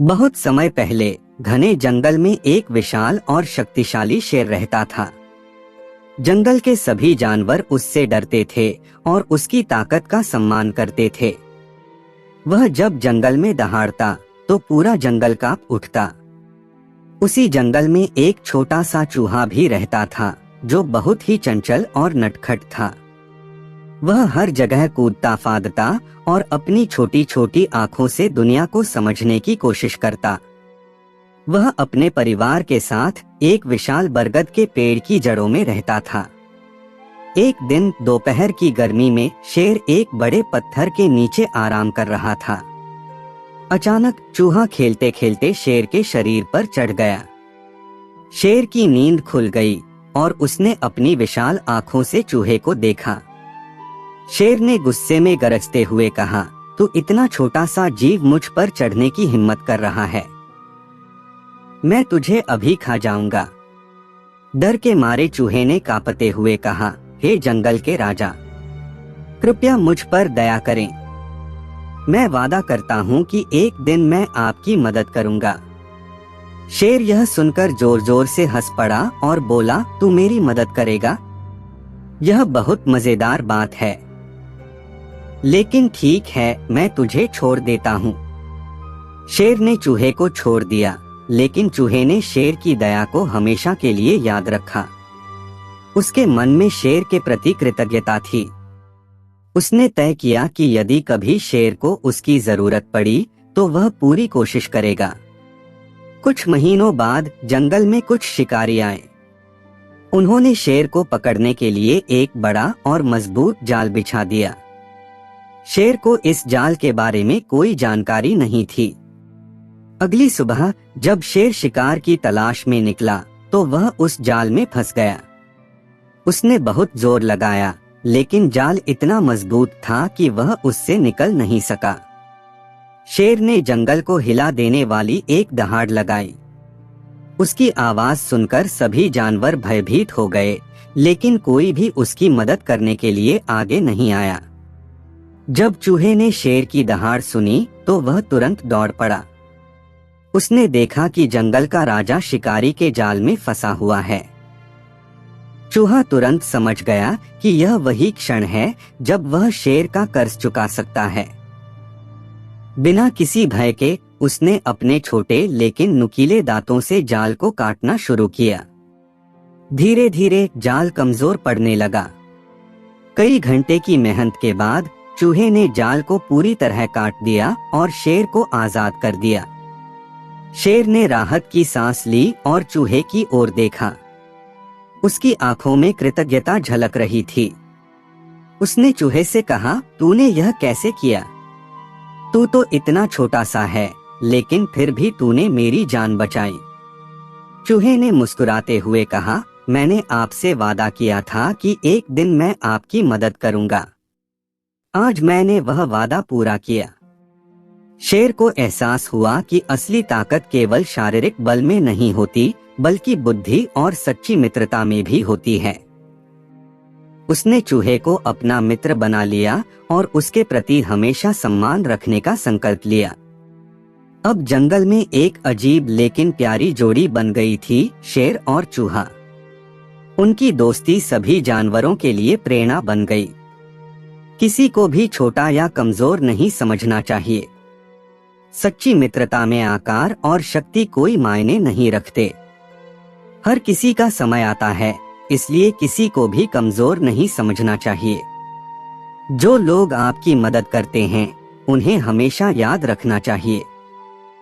बहुत समय पहले घने जंगल में एक विशाल और शक्तिशाली शेर रहता था। जंगल के सभी जानवर उससे डरते थे और उसकी ताकत का सम्मान करते थे। वह जब जंगल में दहाड़ता तो पूरा जंगल कांप उठता। उसी जंगल में एक छोटा सा चूहा भी रहता था जो बहुत ही चंचल और नटखट था। वह हर जगह कूदता फादता और अपनी छोटी छोटी आंखों से दुनिया को समझने की कोशिश करता। वह अपने परिवार के साथ एक विशाल बरगद के पेड़ की जड़ों में रहता था। एक दिन दोपहर की गर्मी में शेर एक बड़े पत्थर के नीचे आराम कर रहा था। अचानक चूहा खेलते खेलते शेर के शरीर पर चढ़ गया। शेर की नींद खुल गई और उसने अपनी विशाल आंखों से चूहे को देखा। शेर ने गुस्से में गरजते हुए कहा, तू इतना छोटा सा जीव मुझ पर चढ़ने की हिम्मत कर रहा है, मैं तुझे अभी खा जाऊंगा। डर के मारे चूहे ने कांपते हुए कहा, हे जंगल के राजा, कृपया मुझ पर दया करें। मैं वादा करता हूँ कि एक दिन मैं आपकी मदद करूंगा। शेर यह सुनकर जोर जोर से हंस पड़ा और बोला, तू मेरी मदद करेगा? यह बहुत मजेदार बात है, लेकिन ठीक है, मैं तुझे छोड़ देता हूँ। शेर ने चूहे को छोड़ दिया, लेकिन चूहे ने शेर की दया को हमेशा के लिए याद रखा। उसके मन में शेर के प्रति कृतज्ञता थी। उसने तय किया कि यदि कभी शेर को उसकी जरूरत पड़ी तो वह पूरी कोशिश करेगा। कुछ महीनों बाद जंगल में कुछ शिकारी आए। उन्होंने शेर को पकड़ने के लिए एक बड़ा और मजबूत जाल बिछा दिया। शेर को इस जाल के बारे में कोई जानकारी नहीं थी। अगली सुबह जब शेर शिकार की तलाश में निकला तो वह उस जाल में फंस गया। उसने बहुत जोर लगाया, लेकिन जाल इतना मजबूत था कि वह उससे निकल नहीं सका। शेर ने जंगल को हिला देने वाली एक दहाड़ लगाई। उसकी आवाज सुनकर सभी जानवर भयभीत हो गए, लेकिन कोई भी उसकी मदद करने के लिए आगे नहीं आया। जब चूहे ने शेर की दहाड़ सुनी तो वह तुरंत दौड़ पड़ा। उसने देखा कि जंगल का राजा शिकारी के जाल में फंसा हुआ है। चूहा तुरंत समझ गया कि यह वही क्षण है जब वह शेर का कर्ज चुका सकता है। बिना किसी भय के उसने अपने छोटे लेकिन नुकीले दांतों से जाल को काटना शुरू किया। धीरे धीरे जाल कमजोर पड़ने लगा। कई घंटे की मेहनत के बाद चूहे ने जाल को पूरी तरह काट दिया और शेर को आजाद कर दिया। शेर ने राहत की सांस ली और चूहे की ओर देखा। उसकी आंखों में कृतज्ञता झलक रही थी। उसने चूहे से कहा, तूने यह कैसे किया? तू तो इतना छोटा सा है, लेकिन फिर भी तूने मेरी जान बचाई। चूहे ने मुस्कुराते हुए कहा, मैंने आपसे वादा किया था कि एक दिन मैं आपकी मदद करूंगा। आज मैंने वह वादा पूरा किया। शेर को एहसास हुआ कि असली ताकत केवल शारीरिक बल में नहीं होती, बल्कि बुद्धि और सच्ची मित्रता में भी होती है। उसने चूहे को अपना मित्र बना लिया और उसके प्रति हमेशा सम्मान रखने का संकल्प लिया। अब जंगल में एक अजीब लेकिन प्यारी जोड़ी बन गई थी, शेर और चूहा। उनकी दोस्ती सभी जानवरों के लिए प्रेरणा बन गई। किसी को भी छोटा या कमजोर नहीं समझना चाहिए। सच्ची मित्रता में आकार और शक्ति कोई मायने नहीं रखते। हर किसी का समय आता है, इसलिए किसी को भी कमजोर नहीं समझना चाहिए। जो लोग आपकी मदद करते हैं, उन्हें हमेशा याद रखना चाहिए।